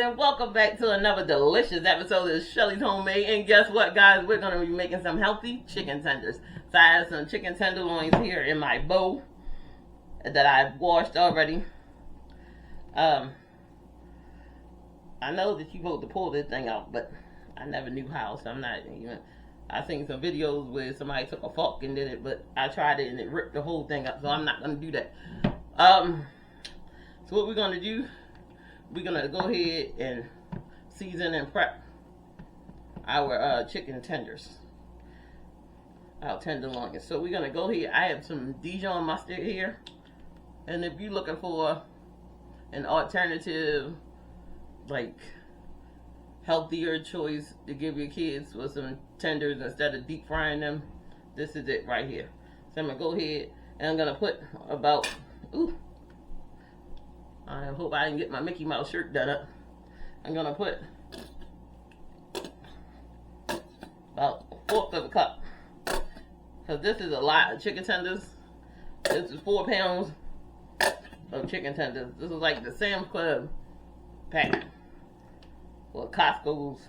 and welcome back to another delicious episode of Shelly's Homemade. And guess what, guys? We're going to be making some healthy chicken tenders. So I have some chicken tenderloins here in my bowl that I've washed already. I know that you're supposed to pull this thing out, but I never knew how, so I'm not even... I seen some videos where somebody took a fork and did it, but I tried it and it ripped the whole thing up, so I'm not going to do that. So what we're going to do, we're going to go ahead and season and prep our chicken tenders, our tenderloins. So we're going to go here. I have some Dijon mustard here, and if you're looking for an alternative, like healthier choice to give your kids with some tenders instead of deep frying them, this is it right here. So I'm going to go ahead and I'm going to put about, I hope I didn't get my Mickey Mouse shirt done up. I'm going to put about 1/4 of a cup. Because this is a lot of chicken tenders. This is 4 pounds of chicken tenders. This is like the Sam's Club pack. Or Costco's.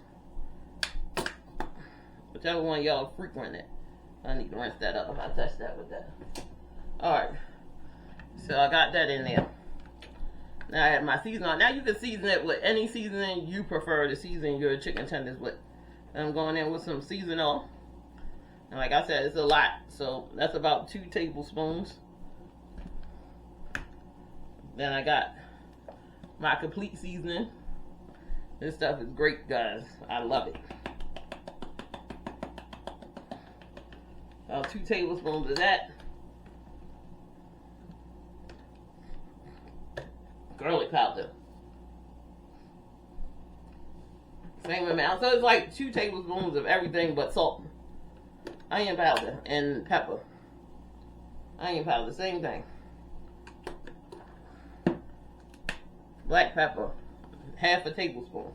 Whichever one y'all frequent it. I need to rinse that up if I touch that with that. Alright. So I got that in there. Now I have my seasoning on. Now you can season it with any seasoning you prefer to season your chicken tenders with. And I'm going in with some seasoning. And like I said, it's a lot. So that's about 2 tablespoons. Then I got my complete seasoning. This stuff is great, guys. I love it. About 2 tablespoons of that. Garlic powder. Same amount. So it's like 2 tablespoons of everything but salt. Onion powder and pepper. Onion powder, same thing. Black pepper, 1/2 tablespoon.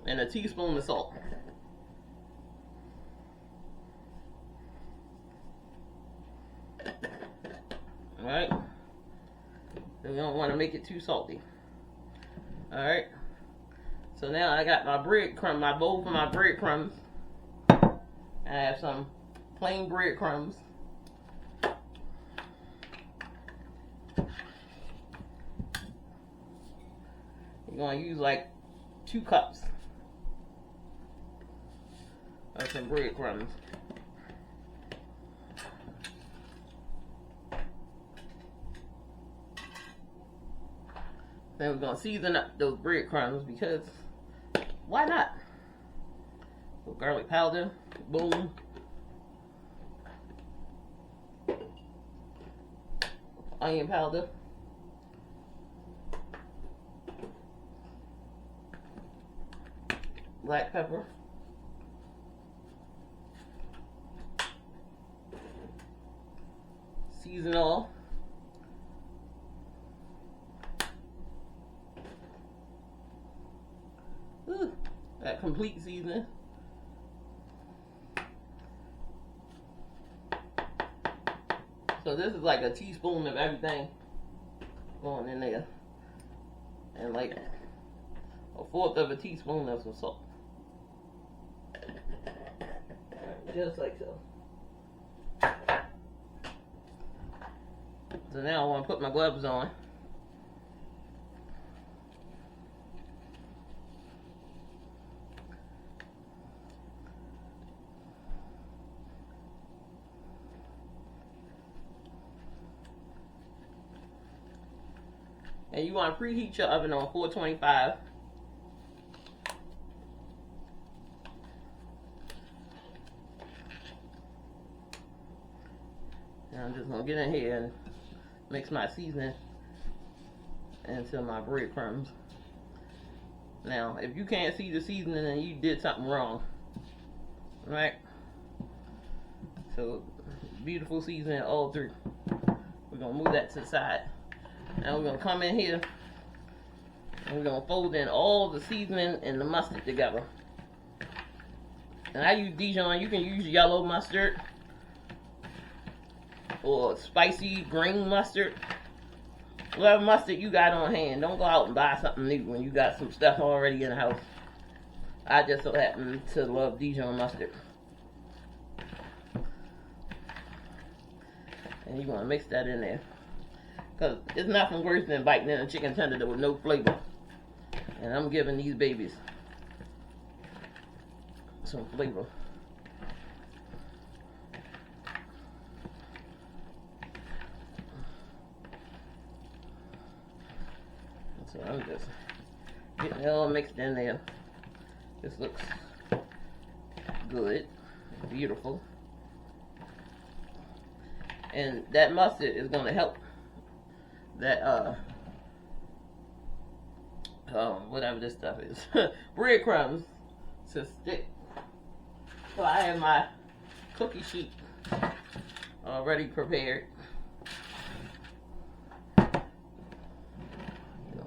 And a teaspoon of salt. Alright. So you don't want to make it too salty. Alright. So now I got my breadcrumb, my bowl for my breadcrumbs. I have some plain breadcrumbs. You're going to use like 2 cups of some breadcrumbs. Then we're going to season up those breadcrumbs because why not? So garlic powder, boom. Onion powder. Black pepper. Season all. That complete seasoning. So this is like a teaspoon of everything going in there. And like 1/4 of a teaspoon of some salt. Just like so. So now I want to put my gloves on. And you want to preheat your oven on 425. And I'm just going to get in here and mix my seasoning into my breadcrumbs. Now, if you can't see the seasoning, then you did something wrong. Right? So, beautiful seasoning all through. We're going to move that to the side. Now we're going to come in here and we're going to fold in all the seasoning and the mustard together. And I use Dijon. You can use yellow mustard or spicy green mustard. whatever mustard you got on hand. Don't go out and buy something new when you got some stuff already in the house. I just so happen to love Dijon mustard. And you want to mix that in there. Because it's nothing worse than biting in a chicken tender with no flavor. And I'm giving these babies some flavor. So I'm just getting it all mixed in there. This looks good, beautiful. And that mustard is going to help that, whatever this stuff is, breadcrumbs to stick. So I have my cookie sheet already prepared.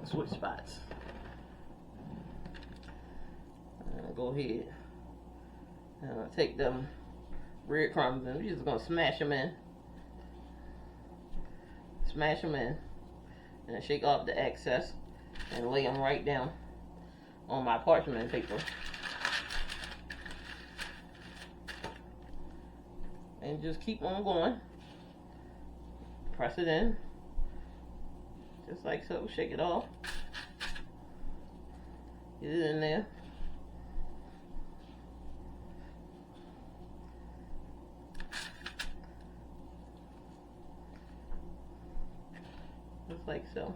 Switch spots. Go ahead and take them breadcrumbs and we're just gonna smash them in. Smash them in and shake off the excess and lay them right down on my parchment paper. And just keep on going. Press it in. Just like so, shake it off. Get it in there. Just like so.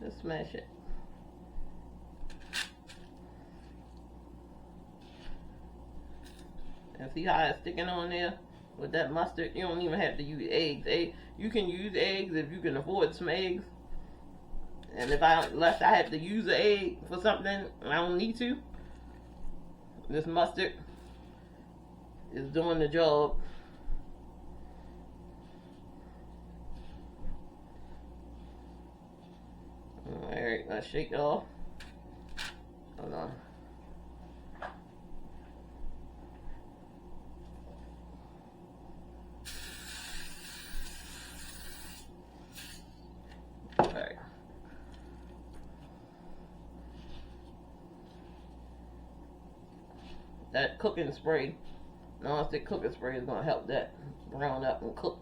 Just smash it. And see how it's sticking on there with that mustard? You don't even have to use eggs. You can use eggs if you can afford some eggs. And unless I have to use an egg for something, I don't need to. This mustard is doing the job. Alright, let's shake it off. Hold on. Alright. That cooking spray, non-stick cooking spray, is going to help that brown up and cook.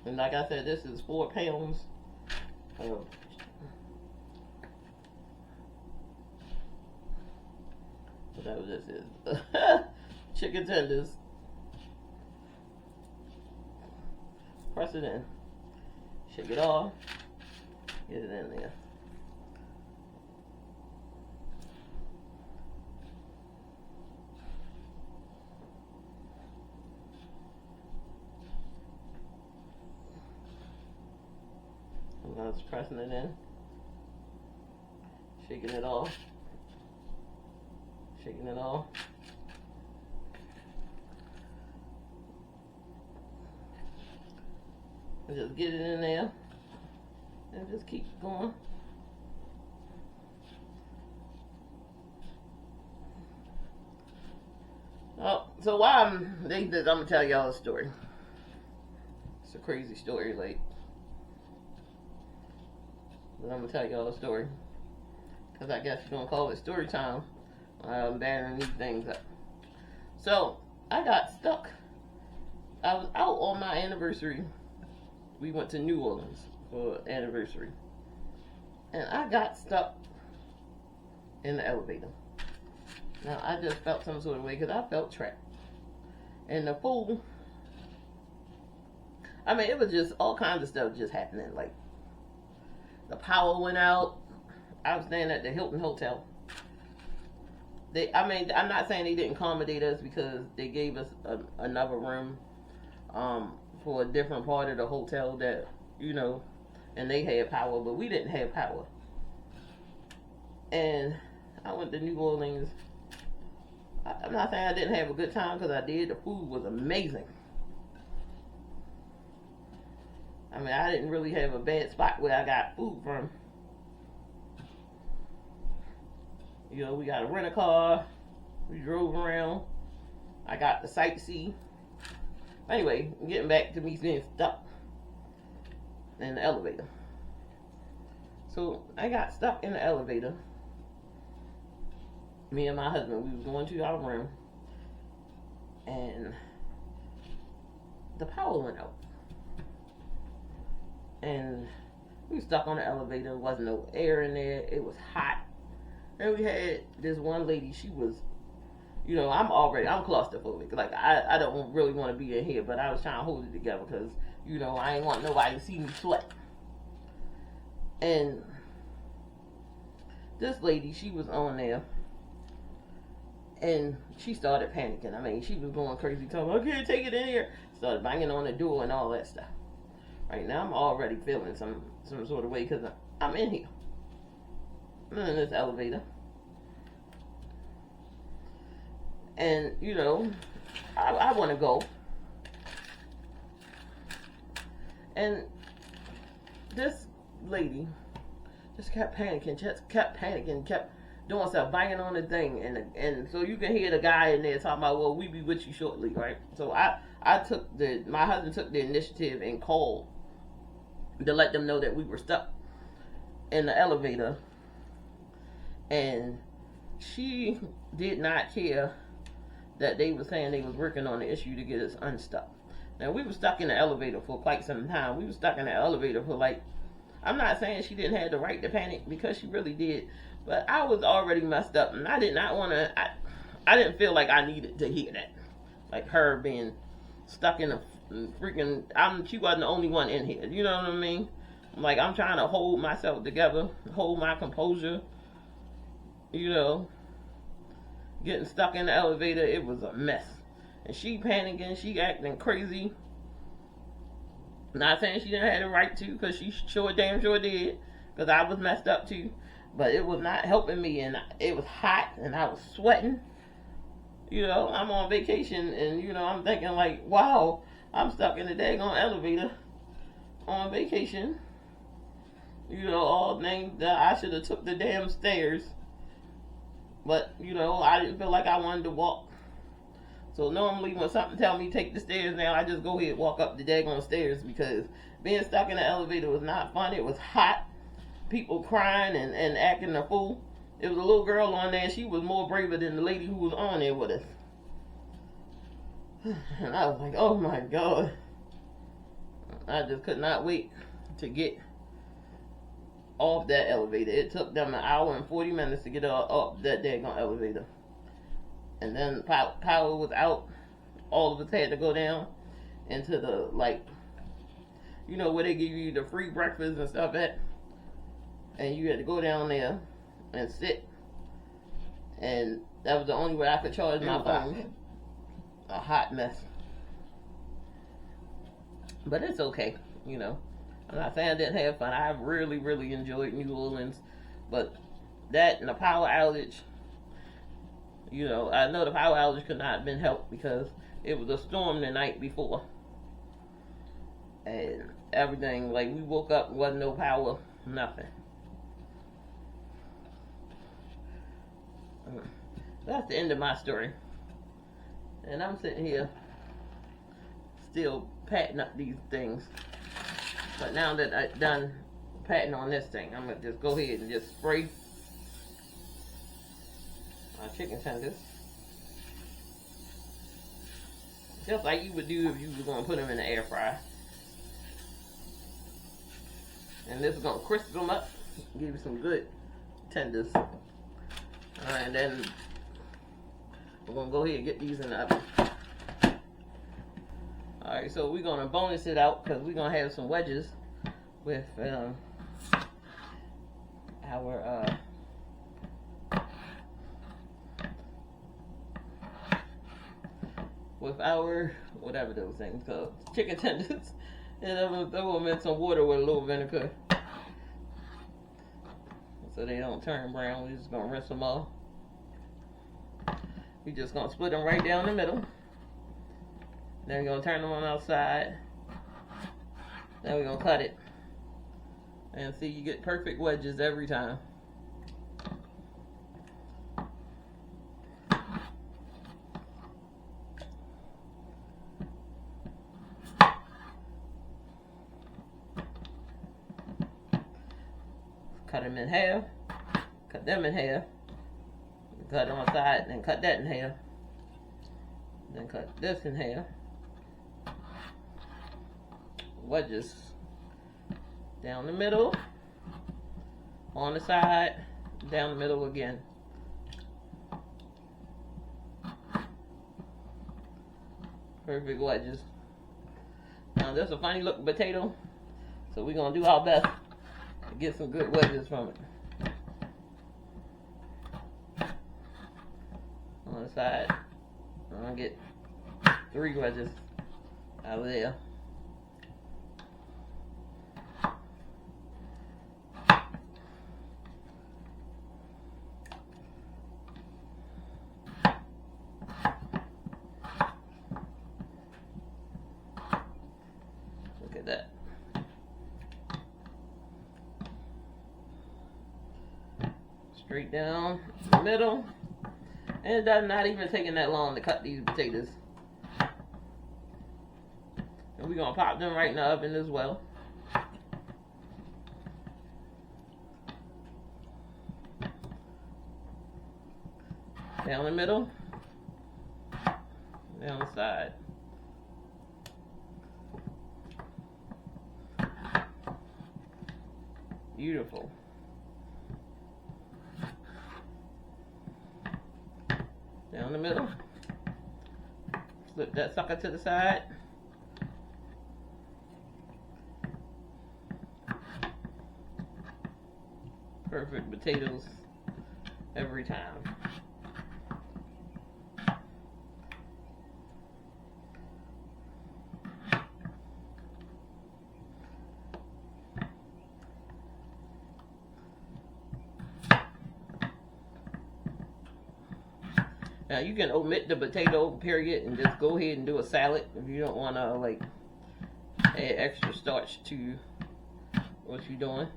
And like I said, this is 4 pounds of whatever this is. Chicken tenders. Press it in. Shake it off. Get it in there. I'm just pressing it in. Shaking it off. Shaking it off. And just get it in there and just keep going. Oh, so while I'm doing this, I'm gonna tell y'all a story. It's a crazy story, like, but I'm gonna tell y'all a story because I guess you're gonna call it story time. I'm battering these things up. So I got stuck. I was out on my anniversary. We went to New Orleans for anniversary. And I got stuck in the elevator. Now, I just felt some sort of way because I felt trapped. And the fool, I mean, it was just all kinds of stuff just happening. Like, the power went out. I was staying at the Hilton Hotel. I'm not saying they didn't accommodate us because they gave us another room for a different part of the hotel that, you know, and they had power, but we didn't have power. And I went to New Orleans. I'm not saying I didn't have a good time because I did. The food was amazing. I mean, I didn't really have a bad spot where I got food from. You know, we got to rent a car. We drove around. I got to sightsee. Anyway, getting back to me being stuck in the elevator. So I got stuck in the elevator. Me and my husband, we was going to our room, and the power went out. And we was stuck on the elevator. There wasn't no air in there. It was hot. And we had this one lady. She was, you know, I'm claustrophobic. Like, I don't really want to be in here, but I was trying to hold it together because, you know, I ain't want nobody to see me sweat. And this lady, she was on there, and she started panicking. I mean, she was going crazy, telling me, I can't take it in here. Started banging on the door and all that stuff. Right now, I'm already feeling some sort of way because I'm in here. I'm in this elevator. And, you know, I want to go. And this lady just kept panicking, kept doing stuff, banging on the thing. And so you can hear the guy in there talking about, well, we be with you shortly, right? So my husband took the initiative and called to let them know that we were stuck in the elevator. And she did not care that they were saying they was working on the issue to get us unstuck. Now, we were stuck in the elevator for quite some time. We were stuck in the elevator for like, I'm not saying she didn't have the right to panic, because she really did. But I was already messed up, and I did not want to, I didn't feel like I needed to hear that. Like her being stuck in a freaking, she wasn't the only one in here. You know what I mean? Like, I'm trying to hold myself together, hold my composure. You know, getting stuck in the elevator, it was a mess. And she panicking, she acting crazy. Not saying she didn't have the right to, because she damn sure did, because I was messed up too. But it was not helping me, and it was hot, and I was sweating. You know, I'm on vacation, and, you know, I'm thinking like, wow, I'm stuck in the daggone elevator on vacation. You know, all named that I should have took the damn stairs. But, you know, I didn't feel like I wanted to walk. So normally when something tells me take the stairs now, I just go ahead and walk up the daggone stairs, because being stuck in the elevator was not fun. It was hot. People crying and acting a fool. There was a little girl on there. She was more braver than the lady who was on there with us. And I was like, oh my God. I just could not wait to get off that elevator. It took them an hour and 40 minutes to get up that daggone elevator. And then power was out. All of us had to go down into the, like, you know, where they give you the free breakfast and stuff at. And you had to go down there and sit. And that was the only way I could charge my phone. A hot mess. But it's okay, you know. I'm not saying I didn't have fun. I really, really enjoyed New Orleans. But that and the power outage, you know, I know the power outage could not have been helped because it was a storm the night before. And everything, like, we woke up, wasn't no power, nothing. That's the end of my story. And I'm sitting here still patting up these things. But now that I've done patting on this thing, I'm going to just go ahead and just spray my chicken tenders. Just like you would do if you were going to put them in the air fryer. And this is going to crisp them up, give you some good tenders. Alright, and then we're going to go ahead and get these in the oven. Alright, so we're going to bonus it out because we're going to have some wedges with our whatever those things called, chicken tenders. And I'm going to throw them in some water with a little vinegar so they don't turn brown. We're just going to rinse them off. We're just going to split them right down the middle. Then we're going to turn them on outside. Then we're going to cut it. And see, you get perfect wedges every time. them in half, cut them in half, cut on the side, and cut that in half, then cut this in half, wedges down the middle, on the side, down the middle again. Perfect wedges. Now this is a funny looking potato, so we're gonna do our best to get some good wedges from it. On the side, I'm gonna get 3 wedges out of there. Look at that. Straight down the middle. And it does not even taking that long to cut these potatoes. And we're going to pop them right in the oven as well. Down the middle. Down the side. Beautiful. Down the middle. Flip that sucker to the side. Perfect potatoes every time. Now you can omit the potato period and just go ahead and do a salad if you don't want to like add extra starch to what you're doing.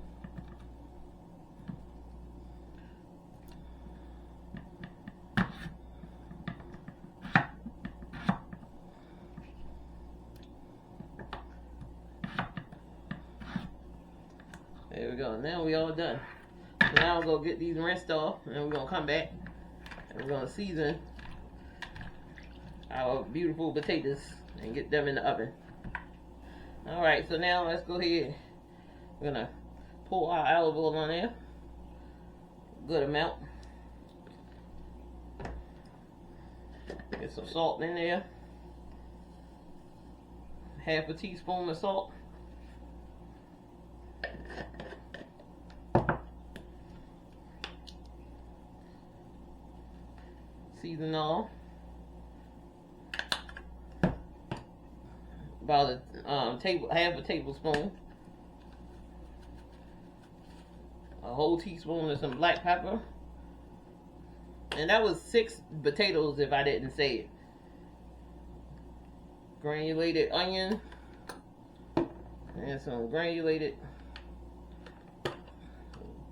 There we go. Now we all done. So now we're gonna get these rinsed off, and we're gonna come back and we're gonna season our beautiful potatoes and get them in the oven. All right. So now let's go ahead. We're gonna pour our olive oil on there. Good amount. Get some salt in there. Half a teaspoon of salt. Season all. About a half a tablespoon. A whole teaspoon of some black pepper. And that was 6 potatoes if I didn't say it. Granulated onion. And some granulated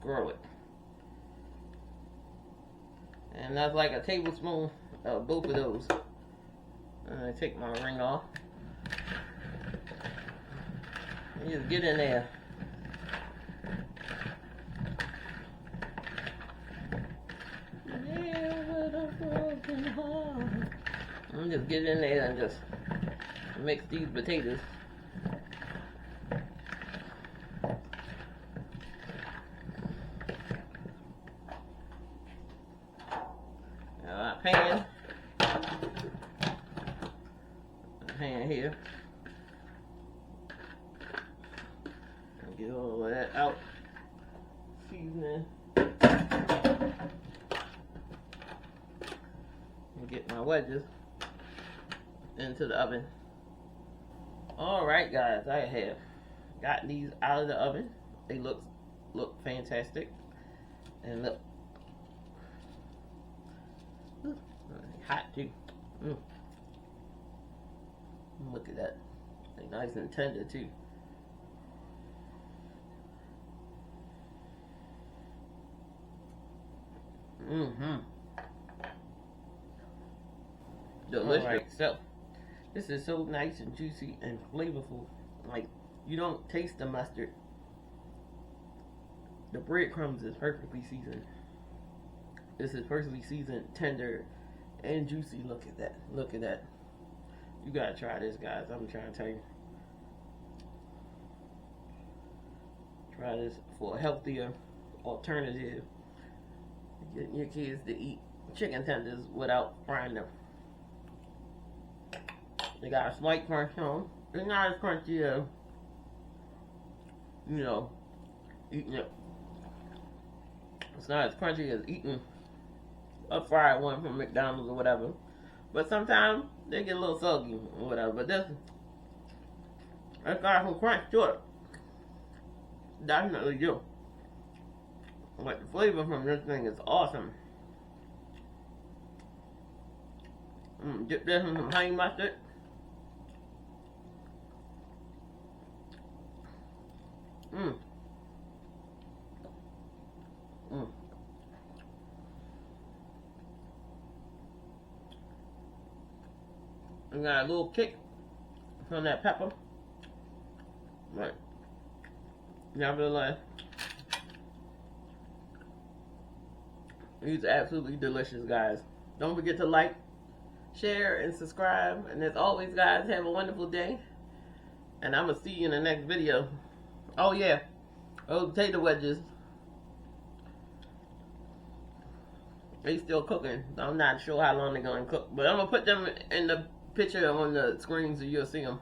garlic. And that's like a tablespoon of both of those. And I take my ring off. And just get in there. Yeah, with a broken heart. And just get in there and just mix these potatoes. Pan here. Get all of that out. Seasoning. And get my wedges into the oven. Alright guys, I have got these out of the oven. They look fantastic. And look. Hot too. Look at that. They're nice and tender too. Delicious. Right, so this is so nice and juicy and flavorful. Like, you don't taste the mustard. The breadcrumbs is perfectly seasoned. This is perfectly seasoned, tender, and juicy. Look at that. Look at that. You gotta try this, guys. I'm trying to tell you. Try this for a healthier alternative. Getting your kids to eat chicken tenders without frying them. They got a slight crunch on them. It's not as crunchy as, you know, eating it. It's not as crunchy as eating a fried one from McDonald's or whatever. But sometimes they get a little soggy or whatever. But this, it's got some crunch to it. Definitely do. But the flavor from this thing is awesome. Dip this in some honey mustard. We got a little kick from that pepper. But nevertheless, these are absolutely delicious, guys. Don't forget to like, share, and subscribe. And as always, guys, have a wonderful day. And I'm going to see you in the next video. Oh, yeah. Those potato wedges, they still cooking. I'm not sure how long they're going to cook. But I'm going to put them in the picture on the screen so you'll see them.